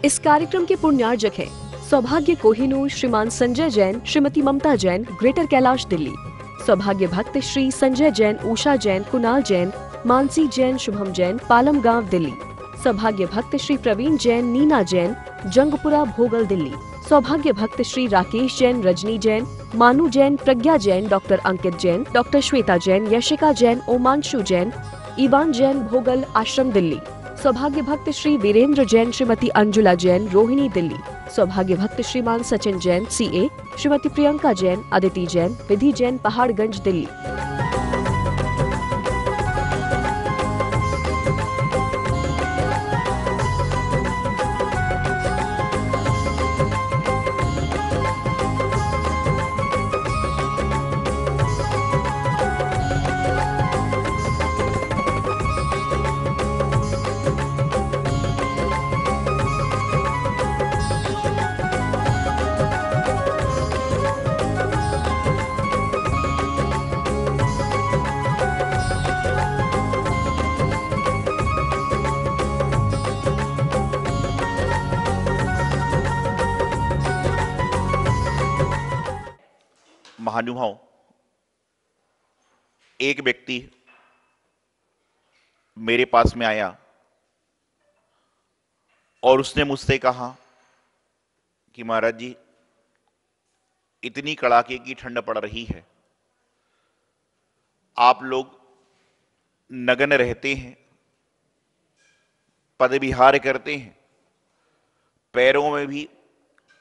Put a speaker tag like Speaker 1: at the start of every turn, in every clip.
Speaker 1: इस कार्यक्रम के पुण्यार्जक हैं सौभाग्य कोहिनूर, श्रीमान संजय जैन, श्रीमती ममता जैन, ग्रेटर कैलाश दिल्ली। सौभाग्य भक्त श्री संजय जैन, उषा जैन, कुणाल जैन, मानसी जैन, शुभम जैन, पालम गांव दिल्ली। सौभाग्य भक्त श्री प्रवीण जैन, नीना जैन, जंगपुरा भोगल दिल्ली। सौभाग्य भक्त श्री राकेश जैन, रजनी जैन, मानू जैन, प्रज्ञा जैन, डॉक्टर अंकित जैन, डॉक्टर श्वेता जैन, यशिका जैन, ओमांशु जैन, ईवान जैन, भोगल आश्रम दिल्ली। सौभाग्य भक्त श्री वीरेंद्र जैन, श्रीमती अंजुला जैन, रोहिणी दिल्ली। सौभाग्य भक्त श्रीमान सचिन जैन, सीए, श्रीमती प्रियंका जैन, अदिति जैन, विधि जैन, पहाड़गंज दिल्ली।
Speaker 2: महानुभाव, एक व्यक्ति मेरे पास में आया और उसने मुझसे कहा कि महाराज जी, इतनी कड़ाके की ठंड पड़ रही है, आप लोग नग्न रहते हैं, पदविहार करते हैं, पैरों में भी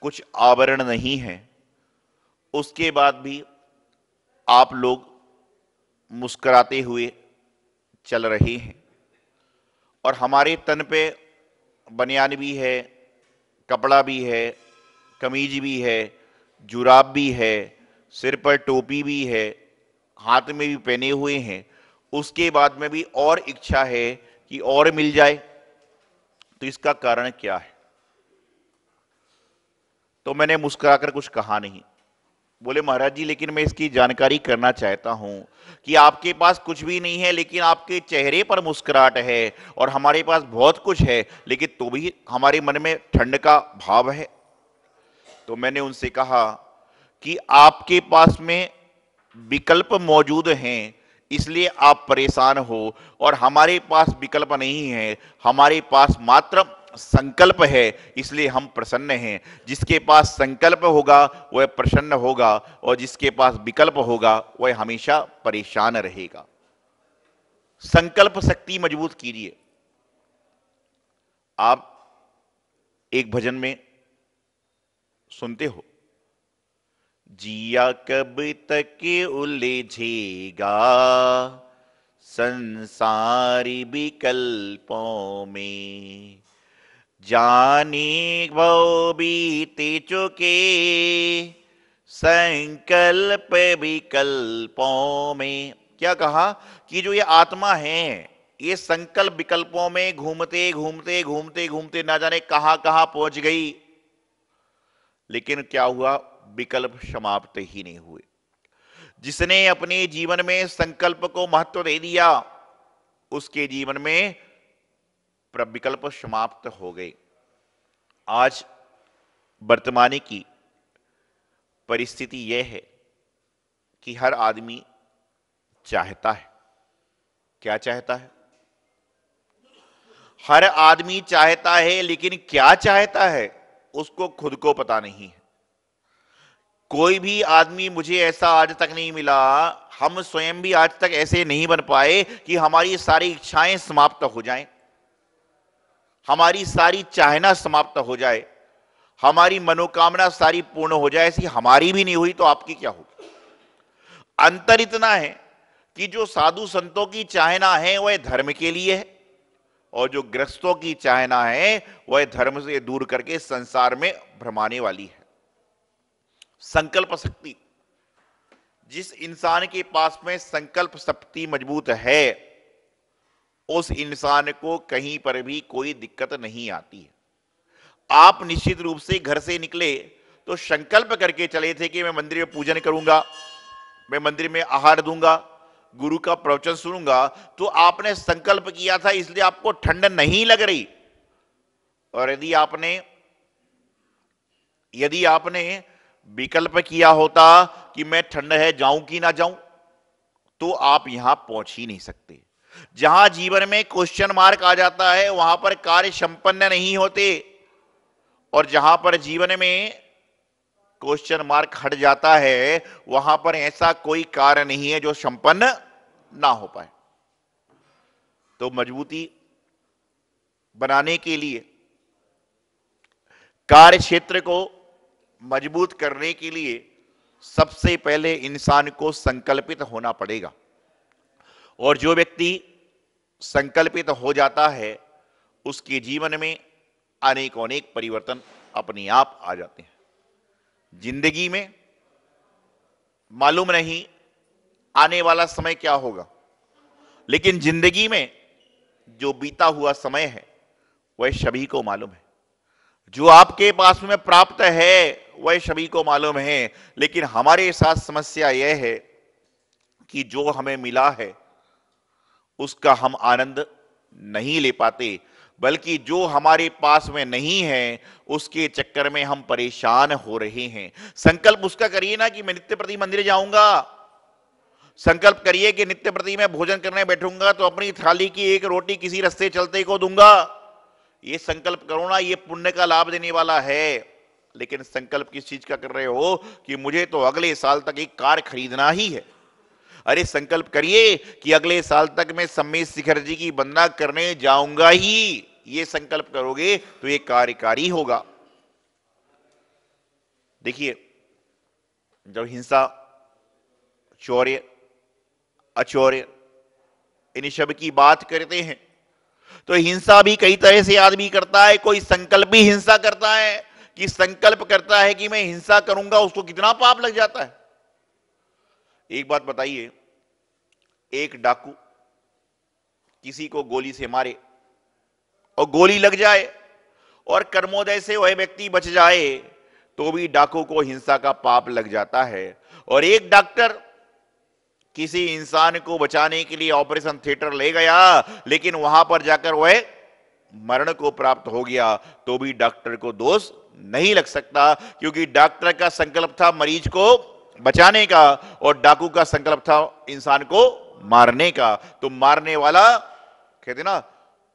Speaker 2: कुछ आवरण नहीं है, उसके बाद भी आप लोग मुस्कुराते हुए चल रहे हैं और हमारे तन पे बनियान भी है, कपड़ा भी है, कमीज भी है, जुराब भी है, सिर पर टोपी भी है, हाथ में भी पहने हुए हैं, उसके बाद में भी और इच्छा है कि और मिल जाए, तो इसका कारण क्या है? तो मैंने मुस्कुराकर कुछ कहा नहीं। बोले महाराज जी, लेकिन मैं इसकी जानकारी करना चाहता हूं कि आपके पास कुछ भी नहीं है लेकिन आपके चेहरे पर मुस्कुराहट है और हमारे पास बहुत कुछ है, लेकिन तो भी हमारे मन में ठंड का भाव है। तो मैंने उनसे कहा कि आपके पास में विकल्प मौजूद हैं, इसलिए आप परेशान हो, और हमारे पास विकल्प नहीं है, हमारे पास मात्र संकल्प है, इसलिए हम प्रसन्न हैं। जिसके पास संकल्प होगा वह प्रसन्न होगा और जिसके पास विकल्प होगा वह हमेशा परेशान रहेगा। संकल्प शक्ति मजबूत कीजिए। आप एक भजन में सुनते हो, जिया कब तक उलझेगा संसारी विकल्पों में, जाने वो बीते चुके संकल्प विकल्पों में। क्या कहा कि जो ये आत्मा है ये संकल्प विकल्पों में घूमते घूमते घूमते घूमते ना जाने कहां कहां पहुंच गई, लेकिन क्या हुआ? विकल्प समाप्त ही नहीं हुए। जिसने अपने जीवन में संकल्प को महत्व दे दिया उसके जीवन में विकल्प समाप्त हो गए। आज वर्तमानी की परिस्थिति यह है कि हर आदमी चाहता है। क्या चाहता है? हर आदमी चाहता है, लेकिन क्या चाहता है उसको खुद को पता नहीं है। कोई भी आदमी मुझे ऐसा आज तक नहीं मिला, हम स्वयं भी आज तक ऐसे नहीं बन पाए कि हमारी सारी इच्छाएं समाप्त हो जाएं, हमारी सारी चाहना समाप्त हो जाए, हमारी मनोकामना सारी पूर्ण हो जाए। ऐसी हमारी भी नहीं हुई तो आपकी क्या होगी? अंतर इतना है कि जो साधु संतों की चाहना है वह धर्म के लिए है और जो गृहस्थों की चाहना है वह धर्म से दूर करके संसार में भ्रमाने वाली है। संकल्प शक्ति, जिस इंसान के पास में संकल्प शक्ति मजबूत है उस इंसान को कहीं पर भी कोई दिक्कत नहीं आती है। आप निश्चित रूप से घर से निकले तो संकल्प करके चले थे कि मैं मंदिर में पूजन करूंगा, मैं मंदिर में आहार दूंगा, गुरु का प्रवचन सुनूंगा, तो आपने संकल्प किया था, इसलिए आपको ठंड नहीं लग रही। और यदि आपने यदि आपने विकल्प किया होता कि मैं ठंड है जाऊं कि ना जाऊं, तो आप यहां पहुंच ही नहीं सकते। जहां जीवन में क्वेश्चन मार्क आ जाता है वहां पर कार्य संपन्न नहीं होते, और जहां पर जीवन में क्वेश्चन मार्क हट जाता है वहां पर ऐसा कोई कार्य नहीं है जो संपन्न ना हो पाए। तो मजबूती बनाने के लिए, कार्य क्षेत्र को मजबूत करने के लिए सबसे पहले इंसान को संकल्पित होना पड़ेगा, और जो व्यक्ति संकल्पित हो जाता है उसके जीवन में अनेकों अनेक परिवर्तन अपने आप आ जाते हैं। जिंदगी में मालूम नहीं आने वाला समय क्या होगा, लेकिन जिंदगी में जो बीता हुआ समय है वह सभी को मालूम है। जो आपके पास में प्राप्त है वह सभी को मालूम है, लेकिन हमारे साथ समस्या यह है कि जो हमें मिला है उसका हम आनंद नहीं ले पाते, बल्कि जो हमारे पास में नहीं है उसके चक्कर में हम परेशान हो रहे हैं। संकल्प उसका करिए ना कि मैं नित्य प्रति मंदिर जाऊंगा। संकल्प करिए कि नित्य प्रति मैं भोजन करने बैठूंगा तो अपनी थाली की एक रोटी किसी रास्ते चलते को दूंगा। ये संकल्प करो ना, ये पुण्य का लाभ देने वाला है। लेकिन संकल्प किस चीज का कर रहे हो कि मुझे तो अगले साल तक एक कार खरीदना ही है। अरे संकल्प करिए कि अगले साल तक मैं सम्मेद शिखर जी की वंदना करने जाऊंगा ही। ये संकल्प करोगे तो ये कार्यकारी होगा। देखिए, जब हिंसा, चौर्य, अचौर्य इन सब की बात करते हैं तो हिंसा भी कई तरह से आदमी करता है। कोई संकल्प भी हिंसा करता है कि संकल्प करता है कि मैं हिंसा करूंगा, उसको कितना पाप लग जाता है। एक बात बताइए, एक डाकू किसी को गोली से मारे और गोली लग जाए और कर्मोदय से वह व्यक्ति बच जाए तो भी डाकू को हिंसा का पाप लग जाता है। और एक डॉक्टर किसी इंसान को बचाने के लिए ऑपरेशन थिएटर ले गया, लेकिन वहां पर जाकर वह मरण को प्राप्त हो गया, तो भी डॉक्टर को दोष नहीं लग सकता, क्योंकि डॉक्टर का संकल्प था मरीज को बचाने का और डाकू का संकल्प था इंसान को मारने का। तो मारने वाला, कहते ना,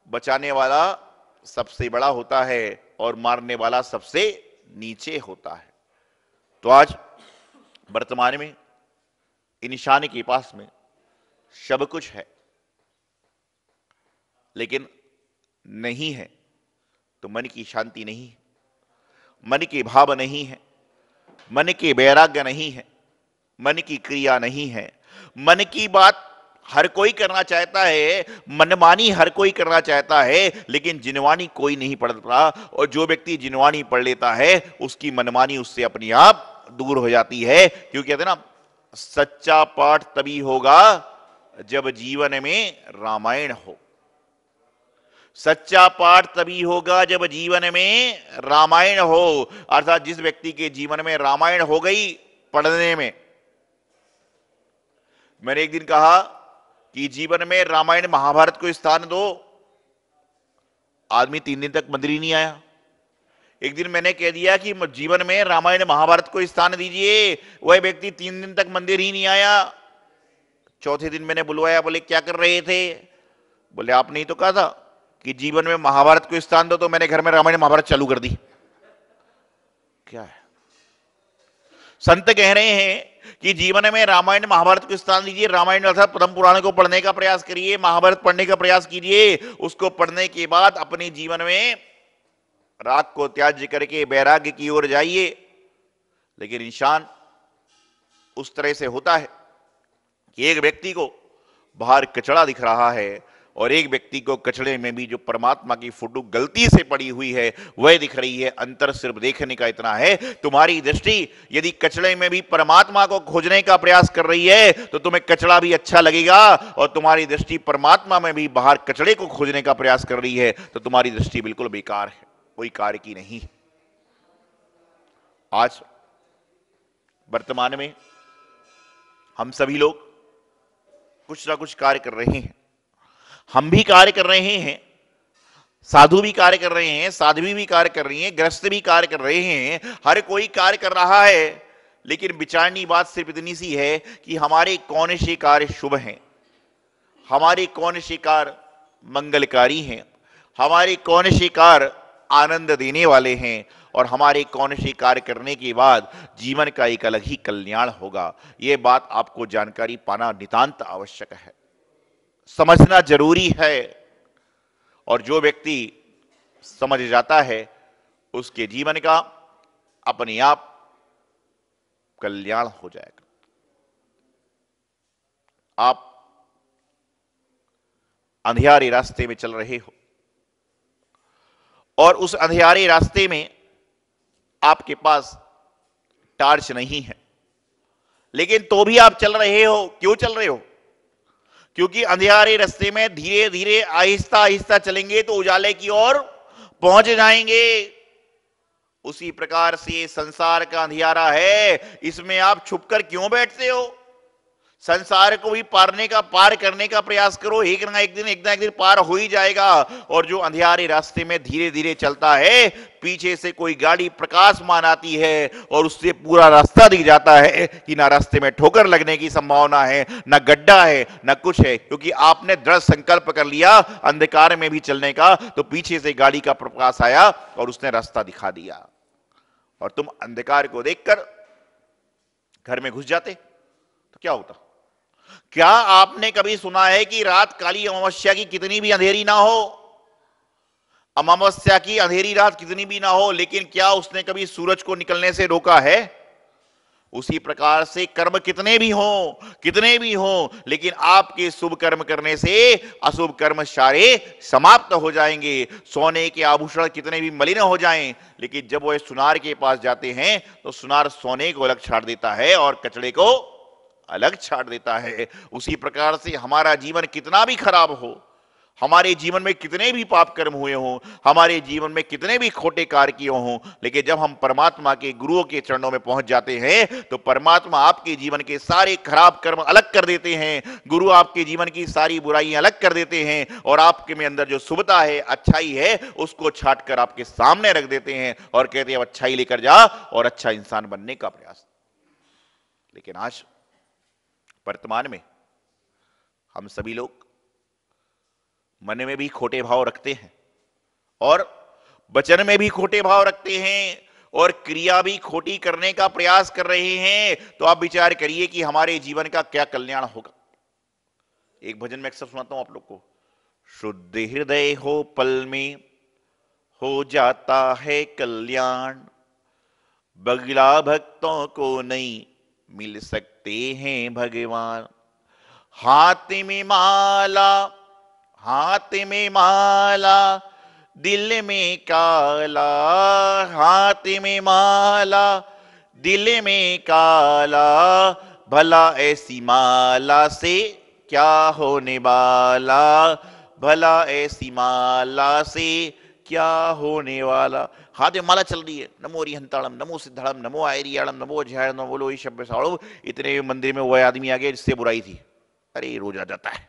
Speaker 2: बचाने वाला सबसे बड़ा होता है और मारने वाला सबसे नीचे होता है। तो आज वर्तमान में इंसान के पास में सब कुछ है, लेकिन नहीं है तो मन की शांति नहीं है, मन के भाव नहीं है, मन के वैराग्य नहीं है, मन की क्रिया नहीं है। मन की बात हर कोई करना चाहता है, मनमानी हर कोई करना चाहता है, लेकिन जिनवानी कोई नहीं पढ़ता। और जो व्यक्ति जिनवानी पढ़ लेता है उसकी मनमानी उससे अपने आप दूर हो जाती है। क्योंकि कहते ना, सच्चा पाठ तभी होगा जब जीवन में रामायण हो। सच्चा पाठ तभी होगा जब जीवन में रामायण हो। अर्थात जिस व्यक्ति के जीवन में रामायण हो गई पढ़ने में, मैंने एक दिन कहा कि जीवन में रामायण महाभारत को स्थान दो, आदमी 3 दिन तक मंदिर ही नहीं आया। एक दिन मैंने कह दिया कि जीवन में रामायण महाभारत को स्थान दीजिए, वह व्यक्ति 3 दिन तक मंदिर ही नहीं आया। चौथे दिन मैंने बुलवाया, बोले क्या कर रहे थे? बोले आपने ही तो कहा था कि जीवन में महाभारत को स्थान दो, तो मैंने घर में रामायण महाभारत चालू कर दी। क्या है? संत कह रहे हैं कि जीवन में रामायण महाभारत को स्थान दीजिए। रामायण अर्थात परम पुराण को पढ़ने का प्रयास करिए, महाभारत पढ़ने का प्रयास कीजिए। उसको पढ़ने के बाद अपने जीवन में राग को त्याज्य करके वैराग्य की ओर जाइए। लेकिन इंसान उस तरह से होता है कि एक व्यक्ति को बाहर कचड़ा दिख रहा है और एक व्यक्ति को कचड़े में भी जो परमात्मा की फोटो गलती से पड़ी हुई है वह दिख रही है। अंतर सिर्फ देखने का इतना है, तुम्हारी दृष्टि यदि कचड़े में भी परमात्मा को खोजने का प्रयास कर रही है तो तुम्हें कचड़ा भी अच्छा लगेगा, और तुम्हारी दृष्टि परमात्मा में भी बाहर कचड़े को खोजने का प्रयास कर रही है तो तुम्हारी दृष्टि बिल्कुल बेकार है, कोई कार्य की नहीं। आज वर्तमान में हम सभी लोग कुछ ना कुछ कार्य कर रहे हैं। हम भी कार्य कर रहे हैं, साधु भी कार्य कर रहे हैं, साध्वी भी कार्य कर रही हैं, गृहस्थ भी कार्य कर रहे हैं, हर कोई कार्य कर रहा है। लेकिन विचारनी बात सिर्फ इतनी सी है कि हमारे कौन से कार्य शुभ हैं, हमारे कौन से कार्य मंगलकारी हैं, हमारे कौन से कार्य आनंद देने वाले हैं, और हमारे कौन से कार्य करने के बाद जीवन का एक अलग ही कल्याण होगा। यह बात आपको जानकारी पाना नितांत आवश्यक है, समझना जरूरी है। और जो व्यक्ति समझ जाता है उसके जीवन का अपने आप कल्याण हो जाएगा। आप अंधियारे रास्ते में चल रहे हो और उस अंधियारे रास्ते में आपके पास टार्च नहीं है, लेकिन तो भी आप चल रहे हो। क्यों चल रहे हो? क्योंकि अंधियारे रास्ते में धीरे धीरे आहिस्ता आहिस्ता चलेंगे तो उजाले की ओर पहुंच जाएंगे। उसी प्रकार से संसार का अंधियारा है, इसमें आप छुपकर क्यों बैठते हो? संसार को भी पार करने का प्रयास करो, एक ना एक दिन पार हो ही जाएगा। और जो अंधियारे रास्ते में धीरे धीरे चलता है, पीछे से कोई गाड़ी प्रकाशमान आती है और उससे पूरा रास्ता दिख जाता है कि ना रास्ते में ठोकर लगने की संभावना है, ना गड्ढा है, ना कुछ है। क्योंकि आपने दृढ़ संकल्प कर लिया अंधकार में भी चलने का, तो पीछे से गाड़ी का प्रकाश आया और उसने रास्ता दिखा दिया, और तुम अंधकार को देखकर घर में घुस जाते तो क्या होता? क्या आपने कभी सुना है कि रात काली अमावस्या की कितनी भी अंधेरी ना हो, अमावस्या की अंधेरी रात कितनी भी ना हो, लेकिन क्या उसने कभी सूरज को निकलने से रोका है? उसी प्रकार से कर्म कितने भी हो, लेकिन आपके शुभ कर्म करने से अशुभ कर्म सारे समाप्त हो जाएंगे। सोने के आभूषण कितने भी मलिन हो जाएं, लेकिन जब वो सुनार के पास जाते हैं तो सुनार सोने को अलग छाड़ देता है और कचड़े को अलग छाड़ देता है। उसी प्रकार से हमारा जीवन कितना भी खराब हो, हमारे जीवन में कितने भी पाप कर्म हुए हों, हमारे जीवन में कितने भी खोटे कार्य किए हों, लेकिन जब हम परमात्मा के गुरुओं के चरणों में पहुंच जाते हैं तो परमात्मा आपके जीवन के सारे खराब कर्म अलग कर देते हैं। गुरु आपके जीवन की सारी बुराइयां अलग कर देते हैं और आपके में अंदर जो शुभता है, अच्छाई है, उसको छाट कर आपके सामने रख देते हैं और कहते हैं अब अच्छाई लेकर जा और अच्छा इंसान बनने का प्रयास। लेकिन आज वर्तमान में हम सभी लोग मन में भी खोटे भाव रखते हैं और वचन में भी खोटे भाव रखते हैं और क्रिया भी खोटी करने का प्रयास कर रहे हैं। तो आप विचार करिए कि हमारे जीवन का क्या कल्याण होगा। एक भजन में अक्सर सुनाता हूं आप लोग को, शुद्ध हृदय हो पल में हो जाता है कल्याण, बगला भक्तों को नहीं मिल सकते हैं भगवान। हाथ में माला दिल में काला, हाथ में माला दिल में काला, भला ऐसी माला से क्या होने वाला, भला ऐसी माला से क्या होने वाला। हाथ में माला चल रही है, नमो अरिहंताणम, नमो सिद्धाणम, नमो आयरियाणम, नमो अध्यायणम, नमो लोई शब्द साड़ो। इतने मंदिर में वह आदमी आ गया जिससे बुराई थी, अरे रोज आ जाता है।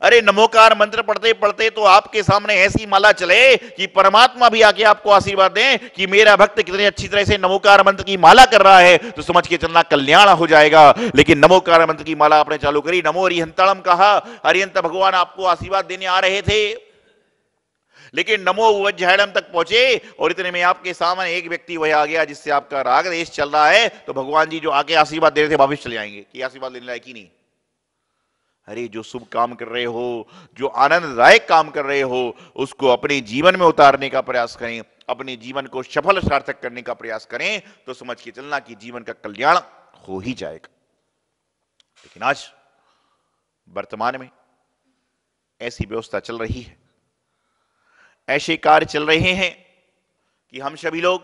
Speaker 2: अरे नमोकार मंत्र पढ़ते पढ़ते तो आपके सामने ऐसी माला चले कि परमात्मा भी आके आपको आशीर्वाद दें कि मेरा भक्त कितने अच्छी तरह से नमोकार मंत्र की माला कर रहा है, तो समझ के चलना कल्याण हो जाएगा। लेकिन नमोकार मंत्र की माला आपने चालू करी, नमो अरिहंताणम कहा, अरिहंत भगवान आपको आशीर्वाद देने आ रहे थे, लेकिन नमो अध्यायणम तक पहुंचे और इतने में आपके सामने एक व्यक्ति वह आ गया जिससे आपका राग देश चल रहा है। तो भगवान जी जो आके आशीर्वाद दे रहे थे वापिस चले जाएंगे कि आशीर्वाद लेने लायक ही नहीं। अरे जो शुभ काम कर रहे हो, जो आनंददायक काम कर रहे हो, उसको अपने जीवन में उतारने का प्रयास करें, अपने जीवन को सफल सार्थक करने का प्रयास करें, तो समझ के चलना कि जीवन का कल्याण हो ही जाएगा। लेकिन आज वर्तमान में ऐसी व्यवस्था चल रही है, ऐसे कार्य चल रहे हैं कि हम सभी लोग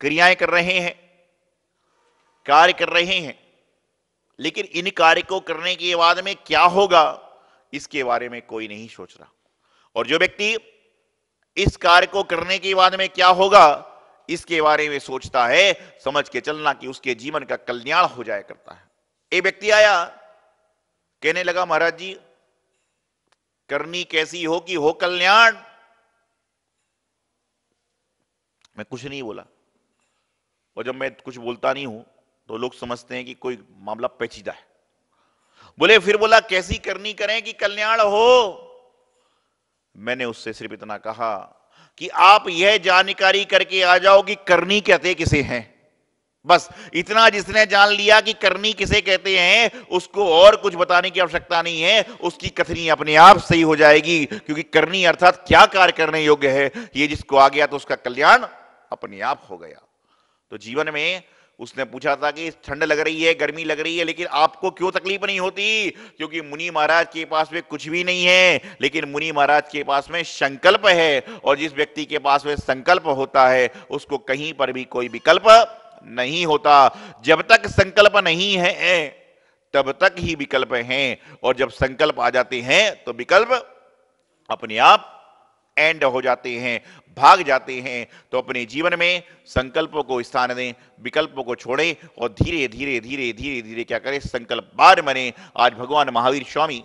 Speaker 2: क्रियाएं कर रहे हैं, कार्य कर रहे हैं, लेकिन इन कार्य को करने के बाद में क्या होगा इसके बारे में कोई नहीं सोच रहा। और जो व्यक्ति इस कार्य को करने के बाद में क्या होगा इसके बारे में सोचता है, समझ के चलना कि उसके जीवन का कल्याण हो जाया करता है। एक व्यक्ति आया, कहने लगा महाराज जी करनी कैसी हो कि हो कल्याण। मैं कुछ नहीं बोला, और जब मैं कुछ बोलता नहीं हूं तो लोग समझते हैं कि कोई मामला पेचीदा है। बोले, फिर बोला कैसी करनी करें कि कल्याण हो। मैंने उससे सिर्फ इतना कहा कि आप यह जानकारी करके आ जाओ कि करनी कहते किसे हैं। बस इतना जिसने जान लिया कि करनी किसे कहते हैं, उसको और कुछ बताने की आवश्यकता नहीं है, उसकी कथनी अपने आप सही हो जाएगी। क्योंकि करनी अर्थात क्या कार्य करने योग्य है, ये जिसको आ गया तो उसका कल्याण अपने आप हो गया। तो जीवन में उसने पूछा था कि ठंड लग रही है, गर्मी लग रही है, लेकिन आपको क्यों तकलीफ नहीं होती? क्योंकि मुनि महाराज के पास में कुछ भी नहीं है, लेकिन मुनि महाराज के पास में संकल्प है, और जिस व्यक्ति के पास में संकल्प होता है उसको कहीं पर भी कोई विकल्प नहीं होता। जब तक संकल्प नहीं है तब तक ही विकल्प हैं, और जब संकल्प आ जाते हैं तो विकल्प अपने आप एंड हो जाते हैं, भाग जाते हैं। तो अपने जीवन में संकल्पों को स्थान दें, विकल्पों को छोड़ें, और धीरे धीरे धीरे धीरे धीरे क्या करें, संकल्प बार बने। आज भगवान महावीर स्वामी,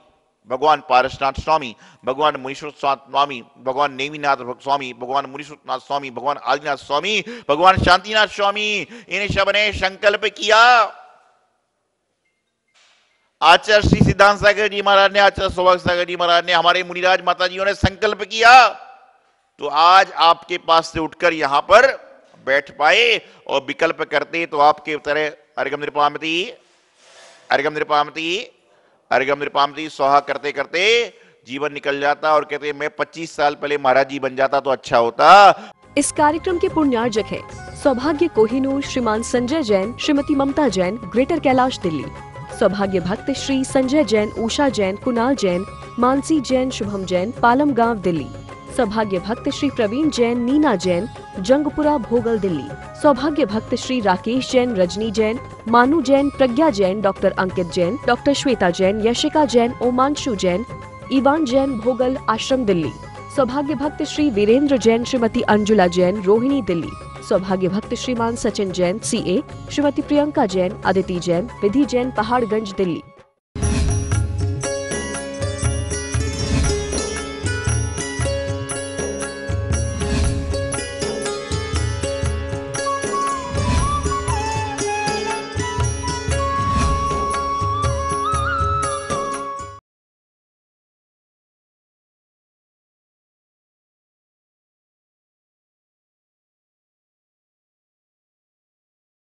Speaker 2: भगवान पारसनाथ स्वामी, भगवान मुनीश्वर स्वामी, भगवान नेमिनाथ स्वामी, भगवान मुनीश्वरनाथ स्वामी, भगवान आदिनाथ स्वामी, भगवान शांतिनाथ स्वामी, इन सब ने संकल्प किया। आचार्य श्री सिद्धांत सागर जी महाराज ने, आचार्य सौभाग्य सागर जी महाराज ने, हमारे मुनिराज माता जियों ने संकल्प किया, तो आज आपके पास से उठकर यहां पर बैठ पाए। और विकल्प करते तो आपके तरह अर्घम नृपामति, अर्घम नृपामति, अर्घम नृपामति स्वाहा करते करते जीवन निकल जाता, और कहते मैं 25 साल पहले महाराज जी बन जाता तो अच्छा होता।
Speaker 1: इस कार्यक्रम के पुण्यार्जक है सौभाग्य कोहिनूर श्रीमान संजय जैन, श्रीमती ममता जैन, ग्रेटर कैलाश दिल्ली। सौभाग्य भक्त श्री संजय जैन, उषा जैन, कुणाल जैन, मानसी जैन, शुभम जैन, पालम गांव दिल्ली। सौभाग्य भक्त श्री प्रवीण जैन, नीना जैन, जंगपुरा भोगल दिल्ली। सौभाग्य भक्त श्री राकेश जैन, रजनी जैन, मानू जैन, प्रज्ञा जैन, डॉक्टर अंकित जैन, डॉक्टर श्वेता जैन, यशिका जैन, ओमांशु जैन, ईवान जैन, भोगल आश्रम दिल्ली। सौभाग्य भक्त श्री वीरेंद्र जैन, श्रीमती अंजुला जैन, रोहिणी दिल्ली। सौभाग्य भक्त श्रीमान सचिन जैन, CA, श्रीमती प्रियंका जैन, अदिति जैन, विधि जैन, पहाड़गंज दिल्ली।